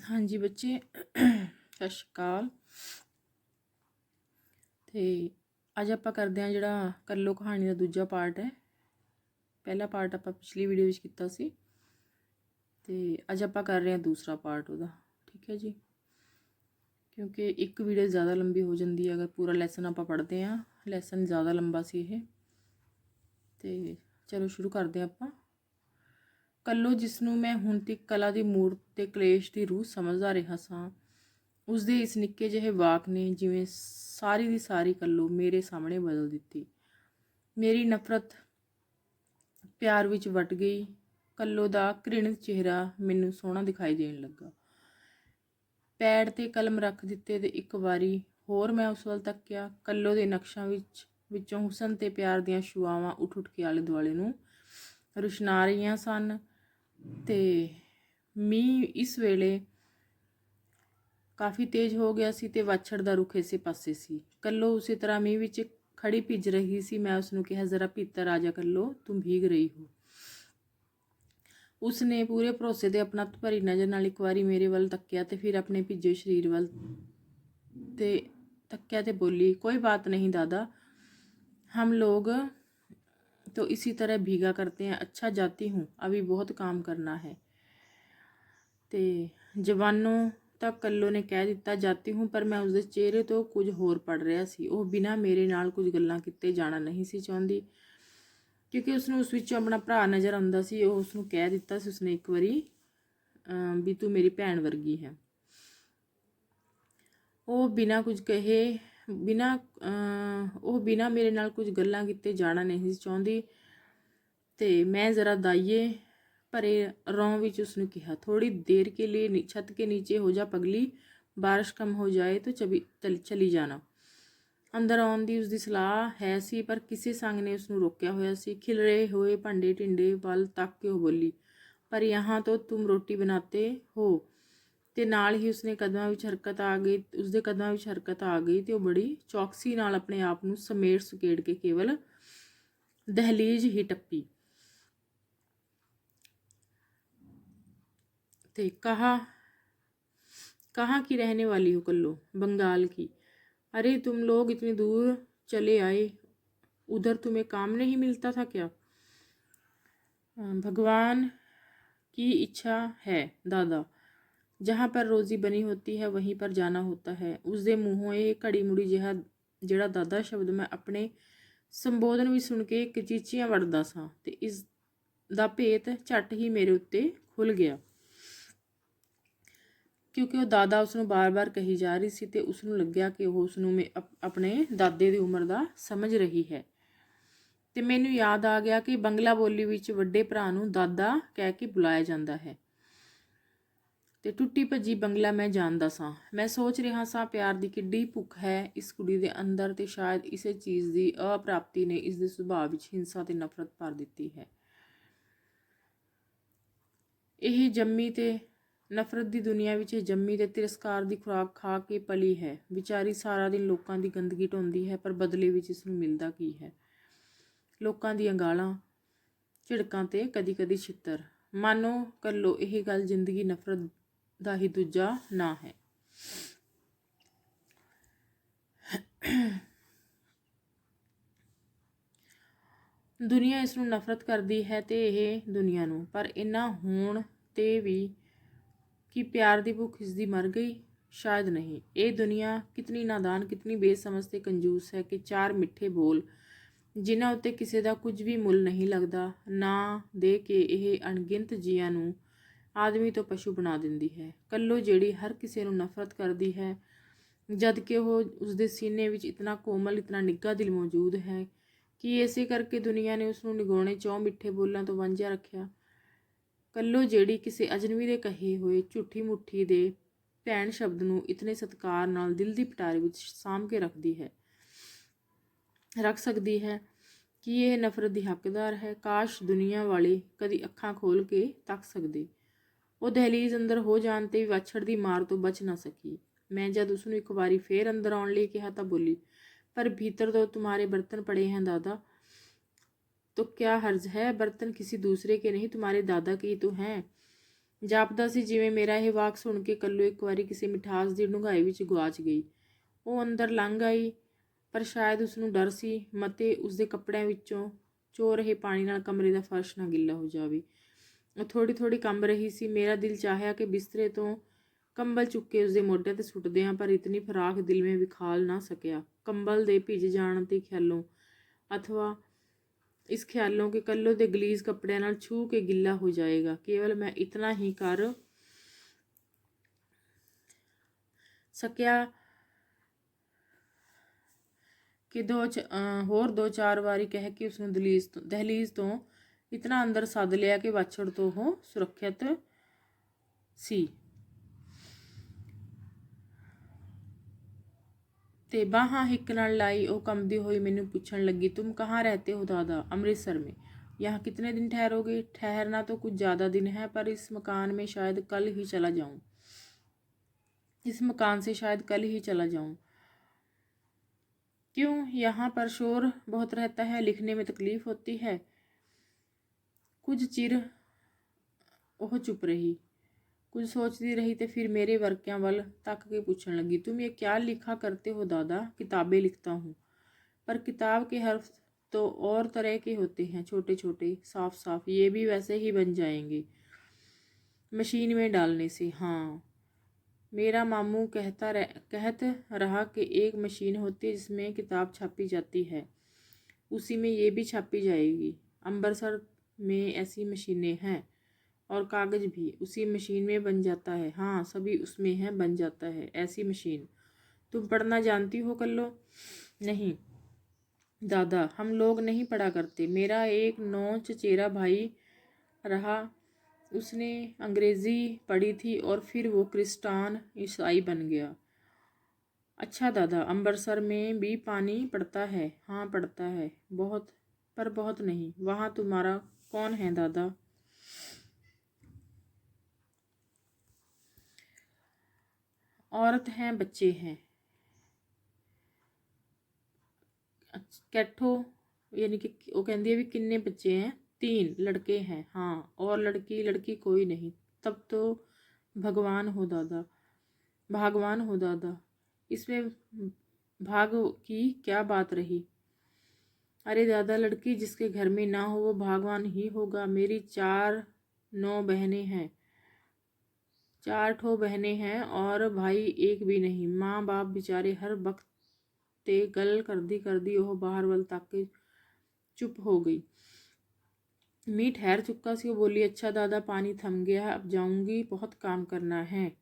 हाँ जी ਬੱਚੇ ਸਤਿ ਸ਼੍ਰੀ ਅਕਾਲ। ਤੇ ਅੱਜ ਆਪਾਂ ਕਰਦੇ ਹਾਂ ਜਿਹੜਾ ਕੱਲੋ ਕਹਾਣੀ ਦਾ ਦੂਜਾ ਪਾਰਟ ਹੈ। ਪਹਿਲਾ ਪਾਰਟ ਆਪਾਂ ਪਿਛਲੀ ਵੀਡੀਓ ਵਿੱਚ ਕੀਤਾ ਸੀ ਤੇ ਅੱਜ ਆਪਾਂ ਕਰ ਰਹੇ ਹਾਂ ਦੂਸਰਾ ਪਾਰਟ ਉਹਦਾ। ਠੀਕ ਹੈ ਜੀ, ਕਿਉਂਕਿ ਇੱਕ ਵੀਡੀਓ ਜ਼ਿਆਦਾ ਲੰਬੀ ਹੋ ਜਾਂਦੀ ਹੈ ਅਗਰ ਪੂਰਾ ਲੈਸਨ ਆਪਾਂ ਪੜ੍ਹਦੇ ਹਾਂ। ਲੈਸਨ ਜ਼ਿਆਦਾ ਲੰਬਾ ਸੀ ਇਹ। ਤੇ ਚਲੋ ਸ਼ੁਰੂ ਕਰਦੇ ਹਾਂ ਆਪਾਂ। ਕੱਲੋ ਜਿਸ ਨੂੰ ਮੈਂ ਹੁਣ ਤੱਕ ਕਲਾ ਦੀ ਮੂਰਤ ਤੇ ਕਲੇਸ਼ ਦੀ ਰੂਹ ਸਮਝਦਾ ਰਿਹਾ ਸਾਂ, ਉਸਦੇ ਇਸ ਨਿੱਕੇ ਜਿਹੇ ਵਾਕ ਨੇ ਜਿਵੇਂ ਸਾਰੀ ਦੀ ਸਾਰੀ ਕੱਲੋ ਮੇਰੇ ਸਾਹਮਣੇ ਬਦਲ ਦਿੱਤੀ। ਮੇਰੀ ਨਫ਼ਰਤ ਪਿਆਰ ਵਿੱਚ ਵਟ ਗਈ। ਕੱਲੋ ਦਾ ਘ੍ਰਿਣਿਤ ਚਿਹਰਾ ਮੈਨੂੰ ਸੋਹਣਾ ਦਿਖਾਈ ਦੇਣ ਲੱਗਾ। ਪੈਡ ਤੇ ਕਲਮ ਰੱਖ ਦਿੱਤੇ ਤੇ ਇੱਕ ਵਾਰੀ ਹੋਰ ਮੈਂ ਉਸ ਵੱਲ ਤੱਕਿਆ। ਕੱਲੋ ਦੇ ਨਕਸ਼ਾਂ ਵਿੱਚੋਂ ਹੁਸਨ ਤੇ ਪਿਆਰ ਦੀਆਂ ਛੁਆਵਾਂ ਉੱਠ ਕੇ ਆਲੇ ਦੁਆਲੇ ਨੂੰ ਰੁਸ਼ਨਾ ਰਹੀਆਂ ਸਨ। ਤੇ ਮੀਂਹ ਇਸ ਵੇਲੇ ਕਾਫੀ ਤੇਜ਼ ਹੋ ਗਿਆ ਸੀ ਤੇ ਵਾਛੜ ਦਾ ਰੁਖ ਇਸੇ ਪਾਸੇ ਸੀ। ਕੱਲੋ ਉਸੇ ਤਰ੍ਹਾਂ ਮੀਂਹ ਵਿੱਚ ਖੜੀ ਭਿੱਜ ਰਹੀ ਸੀ। ਮੈਂ ਉਸਨੂੰ ਕਿਹਾ, ਜ਼ਰਾ ਭੀਤਰ ਆ ਜਾ ਕੱਲੋ, ਤੂੰ ਭੀਗ ਰਹੀ ਹੋ। ਉਸਨੇ ਪੂਰੇ ਭਰੋਸੇ ਤੇ ਆਪਣਾ ਭਰੀ ਨਜ਼ਰ ਨਾਲ ਇੱਕ ਵਾਰੀ ਮੇਰੇ ਵੱਲ ਤੱਕਿਆ ਤੇ ਫਿਰ ਆਪਣੇ ਭਿੱਜੇ ਸਰੀਰ ਵੱਲ ਤੇ तक्या ते बोली, कोई बात नहीं दादा, हम लोग तो इसी तरह भीगा करते हैं। अच्छा जाती हूँ, अभी बहुत काम करना है। ते जवानों तक कल्लो ने कह दिता जाती हूँ, पर मैं उसके चेहरे तो कुछ होर पढ़ रहा सी। ਉਹ बिना मेरे नाल कुछ गल्लां किते जाना नहीं सी चाहुंदी, क्योंकि उसने उस विचों अपना भरा नज़र आउंदा सी। ਉਹ ਉਸਨੂੰ कह दिता सी उसने एक वारी भी तू मेरी भैन वर्गी है। ਉਹ ਬਿਨਾਂ ਕੁਝ ਕਹੇ ਬਿਨਾਂ ਮੇਰੇ ਨਾਲ ਕੁਝ ਗੱਲਾਂ ਕੀਤੇ ਜਾਣਾ ਨਹੀਂ ਸੀ ਚਾਹੁੰਦੀ। ਤੇ मैं ज़रा दाइए भरे रौं विच उसने कहा, थोड़ी देर के लिए छत के नीचे हो जा पगली, बारिश कम हो जाए तो चली जाना। अंदर आउण दी उसकी सलाह है सी, पर किसी संग ने उसनू रोकिया होया सी। खिलरे हुए भांडे टिंडे वाल तक के वो बोली, पर यहाँ तो तुम रोटी बनाते हो। ਤੇ ਨਾਲ ਹੀ ਉਸਨੇ ਕਦਮਾਂ ਵਿੱਚ ਹਰਕਤ ਆ ਗਈ ਉਸਦੇ ਕਦਮਾਂ ਵਿੱਚ ਹਰਕਤ ਆ ਗਈ ਤੇ ਉਹ ਬੜੀ ਚੌਕਸੀ ਨਾਲ ਆਪਣੇ ਆਪ ਨੂੰ ਸਮੇਟ ਸੁਕੇੜ ਕੇ ਕੇਵਲ ਦਹਲੀਜ਼ ਹੀ ਟੱਪੀ ਤੇ कहाँ की रहने वाली हो कल्लो? बंगाल की। अरे तुम लोग इतनी दूर चले आए, उधर तुम्हें काम नहीं मिलता था क्या? भगवान की इच्छा है दादा, जहाँ पर रोज़ी बनी होती है वहीं पर जाना होता है। उसके मूँहों ये घड़ी मुड़ी ਜਿਹੜਾ ਦਾਦਾ ਸ਼ਬਦ ਮੈਂ ਆਪਣੇ ਸੰਬੋਧਨ ਵਿੱਚ ਸੁਣ ਕੇ ਕਚੀਚੀਆਂ ਵੜਦਾ ਸਾਂ ਤੇ ਇਸ ਦਾ ਭੇਤ ਝੱਟ ਹੀ ਮੇਰੇ ਉੱਤੇ ਖੁੱਲ ਗਿਆ, ਕਿਉਂਕਿ ਉਹ ਦਾਦਾ ਉਸਨੂੰ ਬਾਰ-ਬਾਰ ਕਹੀ ਜਾ ਰਹੀ ਸੀ ਤੇ ਉਸਨੂੰ ਲੱਗਿਆ ਕਿ ਉਹ ਉਸਨੂੰ ਆਪਣੇ ਦਾਦੇ ਦੀ ਉਮਰ ਦਾ ਸਮਝ ਰਹੀ ਹੈ। ਤੇ ਮੈਨੂੰ ਯਾਦ ਆ ਗਿਆ ਕਿ ਬੰਗਲਾ ਬੋਲੀ ਵਿੱਚ ਵੱਡੇ ਭਰਾ ਨੂੰ ਦਾਦਾ ਕਹਿ ਕੇ ਬੁਲਾਇਆ ਜਾਂਦਾ ਹੈ। ਤੇ ਟੁੱਟੀ ਭੱਜੀ ਬੰਗਲਾ ਮੈਂ ਜਾਣਦਾ ਸਾਂ। ਮੈਂ ਸੋਚ ਰਿਹਾ ਸਾਂ, ਪਿਆਰ ਦੀ ਕਿੱਡੀ ਭੁੱਖ ਹੈ ਇਸ ਕੁੜੀ ਦੇ ਅੰਦਰ ਤੇ ਸ਼ਾਇਦ ਇਸੇ ਚੀਜ਼ ਦੀ ਅਪ੍ਰਾਪਤੀ ਨੇ ਇਸ ਦੇ ਸੁਭਾਅ ਵਿੱਚ ਹਿੰਸਾ ਤੇ ਨਫ਼ਰਤ ਭਰ ਦਿੱਤੀ ਹੈ। ਇਹ ਜੰਮੀ ਤੇ ਨਫ਼ਰਤ ਦੀ ਦੁਨੀਆ ਵਿੱਚ ਜੰਮੀ ਤੇ ਤਿਰਸਕਾਰ ਦੀ ਖੁਰਾਕ ਖਾ ਕੇ ਪਲੀ ਹੈ। ਵਿਚਾਰੀ ਸਾਰਾ ਦਿਨ ਲੋਕਾਂ ਦੀ ਗੰਦਗੀ ਢੋਂਦੀ ਹੈ, ਪਰ ਬਦਲੇ ਵਿੱਚ ਇਸ ਨੂੰ ਮਿਲਦਾ ਕੀ ਹੈ? ਲੋਕਾਂ ਦੀਆਂ ਗਾਲਾਂ, ਝਿੜਕਾਂ ਤੇ ਕਦੀ-ਕਦੀ ਛਿੱਤਰ। ਮਾਨੋ ਕੱਲੋ ਇਹ ਗੱਲ ਜ਼ਿੰਦਗੀ ਨਫ਼ਰਤ ਦਾ ਹੀ ਦੂਜਾ ਨਾਂ ਹੈ। ਦੁਨੀਆ ਇਸ ਨੂੰ ਨਫ਼ਰਤ ਕਰਦੀ ਹੈ ਤੇ ਇਹ ਦੁਨੀਆ ਨੂੰ, ਪਰ ਇੰਨਾ ਹੋਣ ਤੇ ਵੀ ਕਿ ਪਿਆਰ ਦੀ ਭੁੱਖ ਇਸ ਦੀ ਮਰ ਗਈ? ਸ਼ਾਇਦ ਨਹੀਂ। ਇਹ ਦੁਨੀਆ ਕਿਤਨੀ ਨਾਦਾਨ, ਕਿਤਨੀ ਬੇਸਮਝ ਤੇ ਕੰਜੂਸ ਹੈ ਕਿ ਚਾਰ ਮਿੱਠੇ ਬੋਲ ਜਿਨ੍ਹਾਂ ਉੱਤੇ ਕਿਸੇ ਦਾ ਕੁਝ ਵੀ ਮੁੱਲ ਨਹੀਂ ਲੱਗਦਾ, ਨਾ ਦੇ ਕੇ ਇਹ ਅਣਗਿਣਤ ਜੀਆਂ ਨੂੰ ਆਦਮੀ ਤੋਂ ਪਸ਼ੂ ਬਣਾ ਦਿੰਦੀ ਹੈ। ਕੱਲੋ ਜਿਹੜੀ ਹਰ ਕਿਸੇ ਨੂੰ ਨਫ਼ਰਤ ਕਰਦੀ ਹੈ, ਜਦ ਕਿ ਉਹ ਉਸਦੇ ਸੀਨੇ ਵਿੱਚ ਇਤਨਾ ਕੋਮਲ, ਇਤਨਾ ਨਿੱਘਾ ਦਿਲ ਮੌਜੂਦ ਹੈ ਕਿ ਇਸੇ ਕਰਕੇ ਦੁਨੀਆ ਨੇ ਉਸਨੂੰ ਨਿਗਾਉਣੇ 'ਚੋਂ ਮਿੱਠੇ ਬੋਲਾਂ ਤੋਂ ਵਾਂਝਿਆ ਰੱਖਿਆ। ਕੱਲੋ ਜਿਹੜੀ ਕਿਸੇ ਅਜਨਬੀ ਦੇ ਕਹੇ ਹੋਏ ਝੂਠੀ ਮੁੱਠੀ ਦੇ ਭੈਣ ਸ਼ਬਦ ਨੂੰ ਇਤਨੇ ਸਤਿਕਾਰ ਨਾਲ ਦਿਲ ਦੀ ਪਟਾਰੀ ਵਿੱਚ ਸਾਂਭ ਕੇ ਰੱਖ ਸਕਦੀ ਹੈ ਕਿ ਇਹ ਨਫ਼ਰਤ ਦੀ ਹੱਕਦਾਰ ਹੈ। ਕਾਸ਼ ਦੁਨੀਆ ਵਾਲੇ ਕਦੀ ਅੱਖਾਂ ਖੋਲ੍ਹ ਕੇ ਤੱਕ ਸਕਦੇ। ਉਹ ਦਹਲੀਜ਼ ਅੰਦਰ ਹੋ ਜਾਣ ਤੇ ਵੀ ਵਾਛੜ ਦੀ ਮਾਰ ਤੋਂ ਬਚ ਨਾ ਸਕੀ। ਮੈਂ ਜਦ ਉਸਨੂੰ ਇੱਕ ਵਾਰੀ ਫੇਰ ਅੰਦਰ ਆਉਣ ਲਈ ਕਿਹਾ ਤਾਂ ਬੋਲੀ, पर भीतर तो तुम्हारे बर्तन पड़े हैं दादा, तो क्या हर्ज है? बर्तन किसी दूसरे के नहीं, तुम्हारे दादा के ही तो हैं। ਜਾਪਦਾ ਸੀ ਜਿਵੇਂ ਮੇਰਾ ਇਹ ਵਾਕ ਸੁਣ ਕੇ ਕੱਲੂ ਇੱਕ ਵਾਰੀ ਕਿਸੇ ਮਿਠਾਸ ਦੀ ਡੂੰਘਾਈ ਵਿੱਚ ਗੁਆਚ ਗਈ। ਉਹ ਅੰਦਰ ਲੰਘ ਆਈ, ਪਰ ਸ਼ਾਇਦ ਉਸਨੂੰ ਡਰ ਸੀ ਮਤੇ ਉਸਦੇ ਕੱਪੜਿਆਂ ਵਿੱਚੋਂ ਚੋ ਰਹੇ ਪਾਣੀ ਨਾਲ ਕਮਰੇ ਦਾ ਫਰਸ਼ ਨਾ ਗਿੱਲਾ ਹੋ ਜਾਵੇ। ਉਹ ਥੋੜ੍ਹੀ ਥੋੜ੍ਹੀ ਕੰਬ ਰਹੀ ਸੀ। ਮੇਰਾ ਦਿਲ ਚਾਹਿਆ ਕਿ ਬਿਸਤਰੇ ਤੋਂ ਕੰਬਲ ਚੁੱਕ ਕੇ ਉਸਦੇ ਮੋਢਿਆਂ 'ਤੇ ਸੁੱਟਦਿਆਂ, ਪਰ ਇਤਨੀ ਫਰਾਖ ਦਿਲ ਮੈਂ ਵਿਖਾਲ ਨਾ ਸਕਿਆ। ਕੰਬਲ ਦੇ ਭਿੱਜ ਜਾਣ ਦੇ ਖਿਆਲੋਂ ਅਥਵਾ ਇਸ ਖਿਆਲੋਂ ਕਿ ਕੱਲੋ ਦੇ ਗਲੀਜ਼ ਕੱਪੜਿਆਂ ਨਾਲ ਛੂਹ ਕੇ ਗਿੱਲਾ ਹੋ ਜਾਏਗਾ। ਕੇਵਲ ਮੈਂ ਇਤਨਾ ਹੀ ਕਰ ਸਕਿਆ ਕਿ ਹੋਰ 2-4 ਵਾਰੀ ਕਹਿ ਕੇ ਉਸਨੂੰ ਦਹਲੀਜ਼ ਤੋਂ ਇਤਨਾ ਅੰਦਰ ਸੱਦ ਲਿਆ ਕਿ ਵਾਛੜ ਤੋਂ ਉਹ ਸੁਰੱਖਿਅਤ ਸੀ। ਤੇ ਬਾਹਾਂ ਹਿੱਕ ਨਾਲ ਲਾਈ ਉਹ ਕੰਬਦੀ ਹੋਈ ਮੈਨੂੰ ਪੁੱਛਣ ਲੱਗੀ, तुम कहाँ रहते हो दादा? अमृतसर में। यहाँ कितने दिन ठहरोगे? ठहरना तो कुछ ज़्यादा दिन है, पर इस मकान में शायद कल ही चला जाऊँ। इस मकान से शायद कल ही चला जाऊँ। क्यों? यहाँ पर शोर बहुत रहता है, लिखने में तकलीफ होती है। कुछ चिर ਉਹ ਚੁੱਪ ਰਹੀ, कुछ सोचती रही तो फिर मेरे वर्कियां वल तक के पूछने लगी, तुम ये क्या लिखा करते हो दादा? किताबें लिखता हूँ, पर किताब के हर्फ तो और तरह के होते हैं, छोटे छोटे साफ साफ। ये भी वैसे ही बन जाएंगे मशीन में डालने से। हाँ, मेरा मामू कहत रहा कि एक मशीन होती है जिसमें किताब छापी जाती है, उसी में ये भी छापी जाएगी। अमृतसर में ऐसी मशीनें हैं, और कागज़ भी उसी मशीन में बन जाता है। हाँ, सभी उसमें है, बन जाता है ऐसी मशीन। तुम पढ़ना जानती हो कल्लो? नहीं दादा, हम लोग नहीं पढ़ा करते। मेरा एक नौ चचेरा भाई रहा, उसने अंग्रेज़ी पढ़ी थी और फिर वो क्रिस्टान ईसाई बन गया। अच्छा दादा, अमृतसर में भी पानी पड़ता है? हाँ पड़ता है, बहुत, पर बहुत नहीं। वहाँ तुम्हारा कौन है दादा? औरत हैं, बच्चे हैं। कैठो यानी कि वो कहती है भी किन्ने बच्चे हैं? 3 लड़के हैं। हाँ, और लड़की कोई नहीं। तब तो भगवान हो दादा। इसमें भाग की क्या बात रही? अरे दादा, लड़की जिसके घर में ना हो वो भगवान ही होगा। मेरी 4 बहनें हैं, 4 ठो बहनें हैं और भाई एक भी नहीं। माँ बाप बेचारे हर वक्त ते गल करदी ਉਹ ਬਾਹਰ ਵੱਲ ਤੱਕ ਕੇ ਚੁੱਪ ਹੋ ਗਈ। मी ठहर चुका सी। वो बोली, अच्छा दादा, पानी थम गया, अब जाऊंगी, बहुत काम करना है।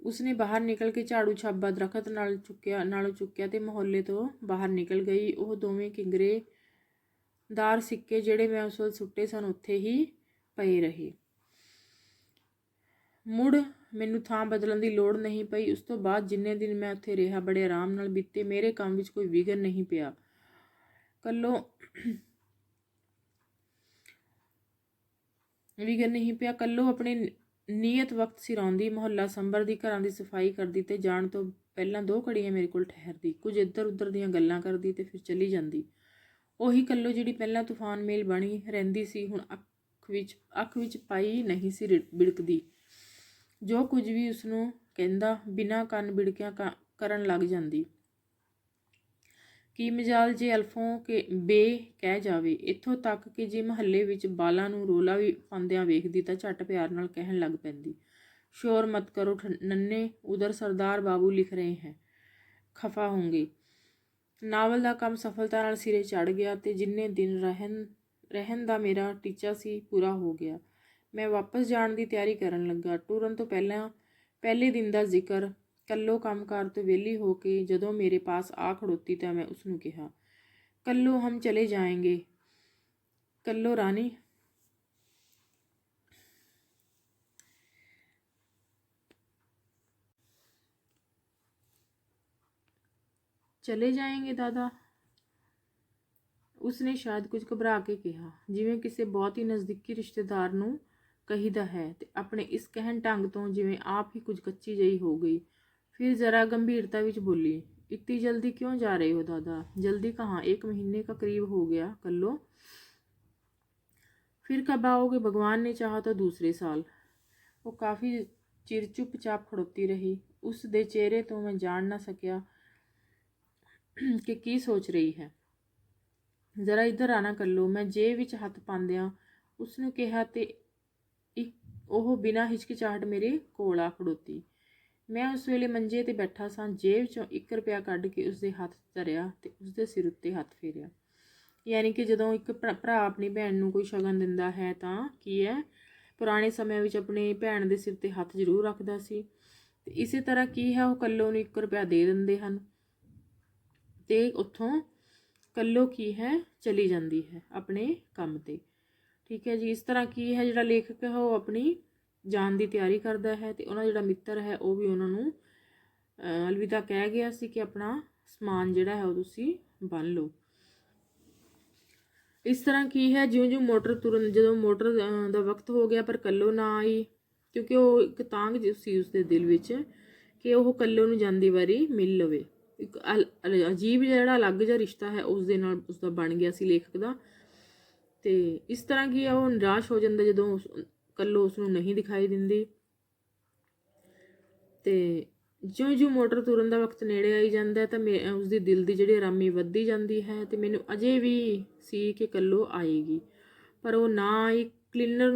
ਉਸਨੇ ਬਾਹਰ ਨਿਕਲ ਕੇ ਝਾੜੂ ਛਾਬਾ ਦਰਖਤ ਨਾਲੋਂ ਚੁੱਕਿਆ ਤੇ ਮੁਹੱਲੇ ਤੋਂ ਬਾਹਰ ਨਿਕਲ ਗਈ। ਉਹ ਦੋਵੇਂ ਕਿੰਗਰੇਦਾਰ ਸਿੱਕੇ ਜਿਹੜੇ ਮੈਂ ਉਸ ਵੱਲ ਸੁੱਟੇ ਸਨ ਉੱਥੇ ਹੀ ਪਏ ਰਹੇ। ਮੁੜ ਮੈਨੂੰ ਥਾਂ ਬਦਲਣ ਦੀ ਲੋੜ ਨਹੀਂ ਪਈ। ਉਸ ਤੋਂ ਬਾਅਦ ਜਿੰਨੇ ਦਿਨ ਮੈਂ ਉੱਥੇ ਰਿਹਾ ਬੜੇ ਆਰਾਮ ਨਾਲ ਬੀਤੇ। ਮੇਰੇ ਕੰਮ ਵਿੱਚ ਕੋਈ ਵਿਘਨ ਨਹੀਂ ਪਿਆ। ਕੱਲੋ ਆਪਣੇ ਨਿਯਤ ਵਕਤ ਸਿਰ ਆਉਂਦੀ, ਮੁਹੱਲਾ ਸੰਭਰਦੀ, ਘਰਾਂ ਦੀ ਸਫਾਈ ਕਰਦੀ ਤੇ ਜਾਣ ਤੋਂ ਪਹਿਲਾਂ 2 ਘੜੀਆਂ ਮੇਰੇ ਕੋਲ ਠਹਿਰਦੀ, ਕੁਝ ਇੱਧਰ ਉੱਧਰ ਦੀਆਂ ਗੱਲਾਂ ਕਰਦੀ ਤੇ ਫਿਰ ਚਲੀ ਜਾਂਦੀ। ਉਹੀ ਕੱਲੋ ਜਿਹੜੀ ਪਹਿਲਾਂ ਤੂਫਾਨ ਮੇਲ ਬਣੀ ਰਹਿੰਦੀ ਸੀ, ਹੁਣ ਅੱਖ ਵਿੱਚ ਪਾਈ ਨਹੀਂ ਸੀ ਬਿੜਕਦੀ। ਜੋ ਕੁਝ ਵੀ ਉਸਨੂੰ ਕਹਿੰਦਾ ਬਿਨਾਂ ਕੰਨ ਬਿੜਕਿਆਂ ਕਰਨ ਲੱਗ ਜਾਂਦੀ। ਕੀ ਮਜਾਲ ਜੇ ਅਲਫੋਂ ਬੇ ਕਹਿ ਜਾਵੇ। ਇੱਥੋਂ ਤੱਕ ਕਿ ਜੇ ਮਹੱਲੇ ਵਿੱਚ ਬਾਲਾਂ ਨੂੰ ਰੋਲਾ ਵੀ ਪਾਉਂਦਿਆਂ ਵੇਖਦੀ ਤਾਂ ਝੱਟ ਪਿਆਰ ਨਾਲ ਕਹਿਣ ਲੱਗ ਪੈਂਦੀ, ਸ਼ੋਰ ਮਤ ਕਰੋ ਨੰਨੇ, ਉਧਰ ਸਰਦਾਰ ਬਾਬੂ ਲਿਖ ਰਹੇ ਹੈ, ਖਫਾ ਹੋਂਗੇ। ਨਾਵਲ ਦਾ ਕੰਮ ਸਫਲਤਾ ਨਾਲ ਸਿਰੇ ਚੜ੍ਹ ਗਿਆ ਤੇ ਜਿੰਨੇ ਦਿਨ ਰਹਿਣ ਦਾ ਮੇਰਾ ਟੀਚਾ ਸੀ ਪੂਰਾ ਹੋ ਗਿਆ। ਮੈਂ ਵਾਪਸ ਜਾਣ ਦੀ ਤਿਆਰੀ ਕਰਨ ਲੱਗਾ। ਟੁਰਨ ਤੋਂ ਪਹਿਲੇ ਦਿਨ ਦਾ ਜ਼ਿਕਰ। ਕੱਲੋ ਕੰਮਕਾਰ ਤੋਂ ਵਿਹਲੀ ਹੋ ਕੇ ਜਦੋਂ ਮੇਰੇ ਪਾਸ ਆ ਖੜੋਤੀ ਤਾਂ ਮੈਂ ਉਸਨੂੰ ਕਿਹਾ, ਕੱਲੋ ਹਮ ਚਲੇ ਜਾਏਂਗੇ। ਕੱਲੋ ਰਾਣੀ, ਚਲੇ ਜਾਏਂਗੇ ਦਾਦਾ? ਉਸਨੇ ਸ਼ਾਇਦ ਕੁਝ ਘਬਰਾ ਕੇ ਕਿਹਾ, ਜਿਵੇਂ ਕਿਸੇ ਬਹੁਤ ਹੀ ਨਜ਼ਦੀਕੀ ਰਿਸ਼ਤੇਦਾਰ ਨੂੰ ਕਹੀਦਾ ਹੈ, ਤੇ ਆਪਣੇ ਇਸ ਕਹਿਣ ਢੰਗ ਤੋਂ ਜਿਵੇਂ ਆਪ ਹੀ ਕੁਝ ਕੱਚੀ ਜਿਹੀ ਹੋ ਗਈ। फिर ज़रा गंभीरता विच बोली, इतनी जल्दी क्यों जा रहे हो दादा? जल्दी कहाँ, 1 महीने का करीब हो गया कल्लो। फिर कब आओगे, भगवान ने चाहा तो दूसरे साल। वो काफ़ी चिर चुपचाप खड़ोती रही। ਉਸ ਦੇ ਚਿਹਰੇ ਤੋਂ ਮੈਂ ਜਾਣ ਨਾ ਸਕਿਆ ਕਿ ਕੀ ਸੋਚ ਰਹੀ ਹੈ। ਜ਼ਰਾ ਇੱਧਰ ਆਣਾ ਕੱਲੋ, ਮੈਂ ਜੇਬ ਵਿੱਚ ਹੱਥ ਪਾਉਂਦਿਆਂ ਉਸਨੂੰ ਕਿਹਾ ਤੇ ਉਹ ਬਿਨਾਂ ਹਿਚਕਿਚਾਹਟ ਮੇਰੇ ਕੋਲ ਆ ਖੜੋਤੀ। ਮੈਂ ਉਸ ਵੇਲੇ ਮੰਜੇ ਤੇ ਬੈਠਾ ਸਾਂ। ਜੇਬ 'ਚੋਂ 1 ਰੁਪਇਆ ਕੱਢ ਕੇ ਉਸਦੇ ਹੱਥ ਧਰਿਆ ਤੇ ਉਸਦੇ ਸਿਰ ਉੱਤੇ ਹੱਥ ਫੇਰਿਆ। ਯਾਨੀ ਕਿ ਜਦੋਂ ਇੱਕ ਭਰਾ ਆਪਣੀ ਭੈਣ ਨੂੰ ਕੋਈ ਸ਼ਗਨ ਦਿੰਦਾ ਹੈ ਤਾਂ ਕੀ ਹੈ, ਪੁਰਾਣੇ ਸਮਿਆਂ ਵਿੱਚ ਆਪਣੀ ਭੈਣ ਦੇ ਸਿਰ 'ਤੇ ਹੱਥ ਜ਼ਰੂਰ ਰੱਖਦਾ ਸੀ। ਤੇ ਇਸੇ ਤਰ੍ਹਾਂ ਕੀ ਹੈ, ਉਹ ਕੱਲੋ ਨੂੰ 1 ਰੁਪਇਆ ਦੇ ਦਿੰਦੇ ਹਨ ਤੇ ਉੱਥੋਂ ਕੱਲੋ ਕੀ ਹੈ ਚਲੀ ਜਾਂਦੀ ਹੈ ਆਪਣੇ ਕੰਮ 'ਤੇ। ਠੀਕ ਹੈ ਜੀ। ਇਸ ਤਰ੍ਹਾਂ ਕੀ ਹੈ, ਜਿਹੜਾ ਲੇਖਕ ਹੈ ਉਹ ਆਪਣੀ ਜਾਣ ਦੀ ਤਿਆਰੀ ਕਰਦਾ ਹੈ ਤੇ ਉਹਨਾਂ ਜਿਹੜਾ ਮਿੱਤਰ ਹੈ ਉਹ ਵੀ ਉਹਨਾਂ ਨੂੰ ਅਲਵਿਦਾ ਕਹਿ ਗਿਆ ਸੀ ਕਿ ਆਪਣਾ ਸਮਾਨ ਜਿਹੜਾ ਹੈ ਉਹ ਤੁਸੀਂ ਬੰਨ੍ਹ ਲਓ। ਇਸ ਤਰ੍ਹਾਂ ਕੀ ਹੈ, ਜਿਉਂ-ਜਿਉਂ ਮੋਟਰ ਤੁਰਨ, ਜਦੋਂ ਮੋਟਰ ਦਾ ਵਕਤ ਹੋ ਗਿਆ ਪਰ ਕੱਲੋ ਨਾ ਆਈ, ਕਿਉਂਕਿ ਉਹ ਇੱਕ ਤਾਂਘ ਸੀ ਉਸਦੇ ਦਿਲ ਵਿੱਚ ਕਿ ਉਹ ਕੱਲੋ ਨੂੰ ਜਾਂਦੀ ਵਾਰੀ ਮਿਲ ਲਵੇ। ਇੱਕ ਅਜੀਬ ਜਿਹੜਾ ਅਲੱਗ ਜਿਹਾ ਰਿਸ਼ਤਾ ਹੈ ਉਸ ਦੇ ਨਾਲ ਉਸਦਾ ਬਣ ਗਿਆ ਸੀ ਲੇਖਕ ਦਾ। ਤੇ ਇਸ ਤਰ੍ਹਾਂ ਕੀ ਹੈ, ਉਹ ਨਿਰਾਸ਼ ਹੋ ਜਾਂਦਾ ਜਦੋਂ ਕੱਲੋ ਉਸਨੂੰ ਨਹੀਂ ਦਿਖਾਈ ਦਿੰਦੀ। ਤੇ ਜਿਉਂ-ਜਿਉਂ ਮੋਟਰ ਤੁਰਨ ਦਾ ਵਕਤ ਨੇੜੇ ਆਈ ਜਾਂਦਾ ਤਾਂ ਉਸਦੀ ਦਿਲ ਦੀ ਜਿਹੜੀ ਆਰਾਮੀ ਵੱਧਦੀ ਜਾਂਦੀ ਹੈ ਤੇ ਮੈਨੂੰ ਅਜੇ ਵੀ ਸੀ ਕਿ ਕੱਲੋ ਆਏਗੀ, ਪਰ ਉਹ ਨਾ ਆਈ। ਕਲੀਨਰ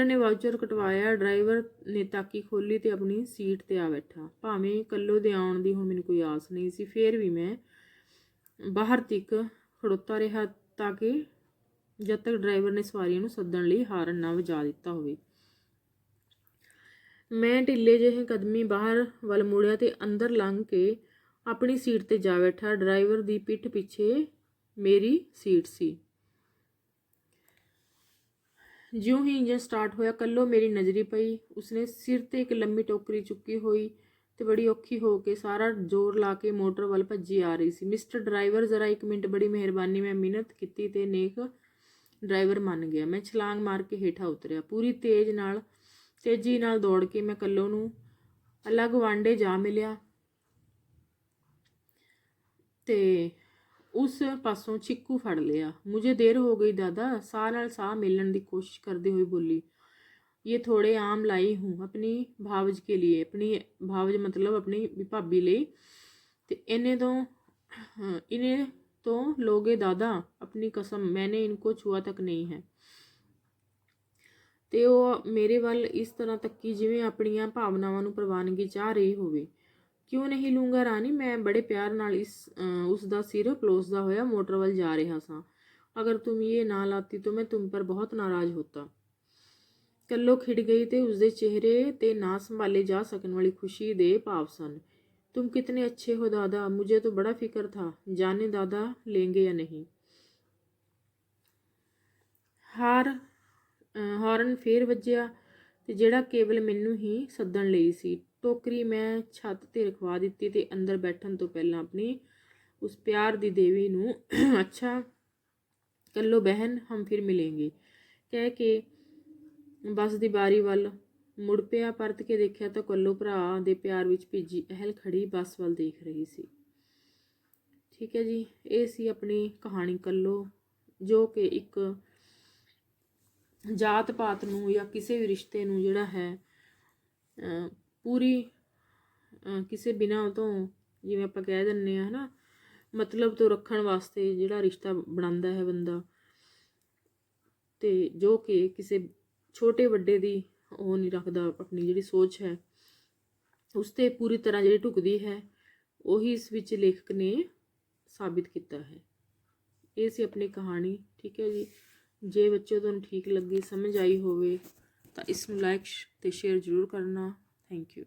ਨੇ ਵਾਊਚਰ ਕਟਵਾਇਆ। ਡਰਾਈਵਰ ਨੇ ਤਾਕੀ ਖੋਲੀ ਤੇ ਆਪਣੀ ਸੀਟ ਤੇ ਆ ਬੈਠਾ। ਭਾਵੇਂ ਕੱਲੋ ਦੇ ਆਉਣ ਦੀ ਹੁਣ ਮੈਨੂੰ ਕੋਈ ਆਸ ਨਹੀਂ ਸੀ, ਫੇਰ ਵੀ ਮੈਂ ਬਾਹਰ ਤੱਕ ਖੜੋਤਾ ਰਿਹਾ ਤਾਂ ਕਿ ਜਦ ਤੱਕ ਡਰਾਈਵਰ ਨੇ ਸਵਾਰੀਆਂ ਨੂੰ ਸੱਦਣ ਲਈ ਹਾਰਨ ਨਾ ਵਜਾ ਦਿੱਤਾ ਹੋਵੇ। ਮੈਂ ਢਿੱਲੇ ਜਿਹੇ ਕਦਮੀ ਬਾਹਰ ਵੱਲ ਮੁੜਿਆ ਤੇ ਅੰਦਰ ਲੰਘ ਕੇ ਆਪਣੀ ਸੀਟ ਤੇ ਜਾ ਬੈਠਾ। ਡਰਾਈਵਰ ਦੀ ਪਿੱਠ ਪਿੱਛੇ ਮੇਰੀ ਸੀਟ ਸੀ। ਜਿਉਂ ਹੀ ਇੰਜਨ ਸਟਾਰਟ ਹੋਇਆ, ਕੱਲੋ ਮੇਰੀ ਨਜ਼ਰੀ ਪਈ। ਉਸਨੇ ਸਿਰ ਤੇ ਇੱਕ ਲੰਮੀ ਟੋਕਰੀ ਚੁੱਕੀ ਹੋਈ ਤੇ ਬੜੀ ਔਖੀ ਹੋ ਕੇ ਸਾਰਾ ਜ਼ੋਰ ਲਾ ਕੇ ਮੋਟਰ ਵੱਲ ਭੱਜੀ ਆ ਰਹੀ ਸੀ। ਮਿਸਟਰ ਡਰਾਈਵਰ, ਜ਼ਰਾ 1 ਮਿੰਟ, ਬੜੀ ਮਿਹਰਬਾਨੀ। ਮੈਂ ਮਿਹਨਤ ਕੀਤੀ ਤੇ ਨੇਕ ਡਰਾਈਵਰ ਮੰਨ ਗਿਆ। ਮੈਂ ਛਲਾਂਗ ਮਾਰ ਕੇ ਹੇਠਾਂ ਉਤਰਿਆ। ਪੂਰੀ ਤੇਜ਼ੀ ਨਾਲ ਦੌੜ ਕੇ ਮੈਂ ਕੱਲੋ ਨੂੰ ਅਲੱਗ ਵਾਂਡੇ ਜਾ ਮਿਲਿਆ ਤੇ ਉਸ ਪਾਸੋਂ ਚੀਕੂ ਫੜ ਲਿਆ। ਮੁਝੇ ਦੇਰ ਹੋ ਗਈ ਦਾਦਾ, ਸਾਹ ਨਾਲ ਸਾਹ ਮਿਲਣ ਦੀ ਕੋਸ਼ਿਸ਼ ਕਰਦੇ ਹੋਏ ਬੋਲੀ। ਇਹ ਥੋੜੇ ਆਮ लाई हूँ अपनी भावज के लिए। अपनी भावज मतलब अपनी भाभी ਲਈ। ਤੇ इन्हें तो लोगे दादा, अपनी कसम, मैंने इनको छुआ तक नहीं है। ਤੇ ਉਹ ਮੇਰੇ ਵੱਲ ਇਸ ਤਰ੍ਹਾਂ ਤੱਕੀ ਜਿਵੇਂ ਆਪਣੀਆਂ ਭਾਵਨਾਵਾਂ ਨੂੰ ਪ੍ਰਵਾਨਗੀ ਚਾਹ ਰਹੀ ਹੋਵੇ। ਕਿਉਂ ਨਹੀਂ ਲੂੰਗਾ ਰਾਣੀ, ਮੈਂ ਬੜੇ ਪਿਆਰ ਨਾਲ ਉਸ ਦਾ ਸਿਰ ਪਲੋਸਦਾ ਹੋਇਆ ਮੋਟਰ ਵੱਲ ਜਾ ਰਿਹਾ ਸਾਂ। ਅਗਰ ਤੁਮ ਇਹ ਨਾ ਲਾਤੀ तो मैं तुम पर बहुत नाराज होता। ਕੱਲੋ ਖਿੜ ਗਈ ਤੇ ਉਸਦੇ ਚਿਹਰੇ ਤੇ ਨਾ ਸੰਭਾਲੇ ਜਾ ਸਕਣ ਵਾਲੀ ਖੁਸ਼ੀ ਦੇ ਭਾਵ ਸਨ। तुम कितने अच्छे हो दादा, मुझे तो बड़ा फिक्र था, जाने दादा लेंगे या नहीं। ਹਾਰਨ ਫੇਰ ਵੱਜਿਆ ਤੇ ਜਿਹੜਾ ਕੇਵਲ ਮੈਨੂੰ ਹੀ ਸੱਦਣ ਲਈ ਸੀ। ਟੋਕਰੀ ਮੈਂ ਛੱਤ ਤੇ ਰਖਵਾ ਦਿੱਤੀ ਤੇ ਅੰਦਰ ਬੈਠਣ ਤੋਂ ਪਹਿਲਾਂ ਆਪਣੀ ਉਸ ਪਿਆਰ ਦੀ ਦੇਵੀ ਨੂੰ ਅੱਛਾ ਕੱਲੋ ਬਹਿਨ, ਹਮ ਫਿਰ ਮਿਲेंगे ਕਹਿ ਕੇ ਬੱਸ ਦੀ ਬਾਰੀ ਵੱਲ ਮੁੜ ਪਿਆ। ਪਰਤ ਕੇ ਦੇਖਿਆ ਤਾਂ ਕੱਲੋ ਭਰਾ ਦੇ ਪਿਆਰ ਵਿੱਚ ਭਿੱਜੀ ਅਹਿਲ ਖੜੀ ਬੱਸ ਵੱਲ ਦੇਖ ਰਹੀ ਸੀ। ਠੀਕ ਹੈ ਜੀ, ਇਹ ਸੀ ਆਪਣੀ ਕਹਾਣੀ ਕੱਲੋ, ਜੋ ਕਿ ਇੱਕ ਜਾਤ ਪਾਤ ਨੂੰ ਜਾਂ ਕਿਸੇ ਵੀ ਰਿਸ਼ਤੇ ਨੂੰ ਜਿਹੜਾ ਹੈ ਪੂਰੀ ਕਿਸੇ ਬਿਨਾਂ ਤੋਂ, ਜਿਵੇਂ ਆਪਾਂ ਕਹਿ ਦਿੰਦੇ ਹਾਂ ਨਾ, ਮਤਲਬ ਤੋਂ ਰੱਖਣ ਵਾਸਤੇ ਜਿਹੜਾ ਰਿਸ਼ਤਾ ਬਣਾਉਂਦਾ ਹੈ ਬੰਦਾ, ਤੇ ਜੋ ਕਿ ਕਿਸੇ ਛੋਟੇ ਵੱਡੇ ਦੀ ਉਹ ਨਹੀਂ ਰੱਖਦਾ, ਆਪਣੀ ਜਿਹੜੀ ਸੋਚ ਹੈ ਉਸ 'ਤੇ ਪੂਰੀ ਤਰ੍ਹਾਂ ਜਿਹੜੀ ਢੁਕਦੀ ਹੈ, ਉਹੀ ਇਸ ਵਿੱਚ ਲੇਖਕ ਨੇ ਸਾਬਿਤ ਕੀਤਾ ਹੈ। ਇਹ ਸੀ ਆਪਣੀ ਕਹਾਣੀ। ਠੀਕ ਹੈ ਜੀ, ਜੇ ਬੱਚਿਓ ਤੁਹਾਨੂੰ ਠੀਕ ਲੱਗੀ, ਸਮਝ ਆਈ ਹੋਵੇ ਤਾਂ ਇਸ ਨੂੰ ਲਾਈਕ ਤੇ ਸ਼ੇਅਰ ਜ਼ਰੂਰ ਕਰਨਾ। Thank you.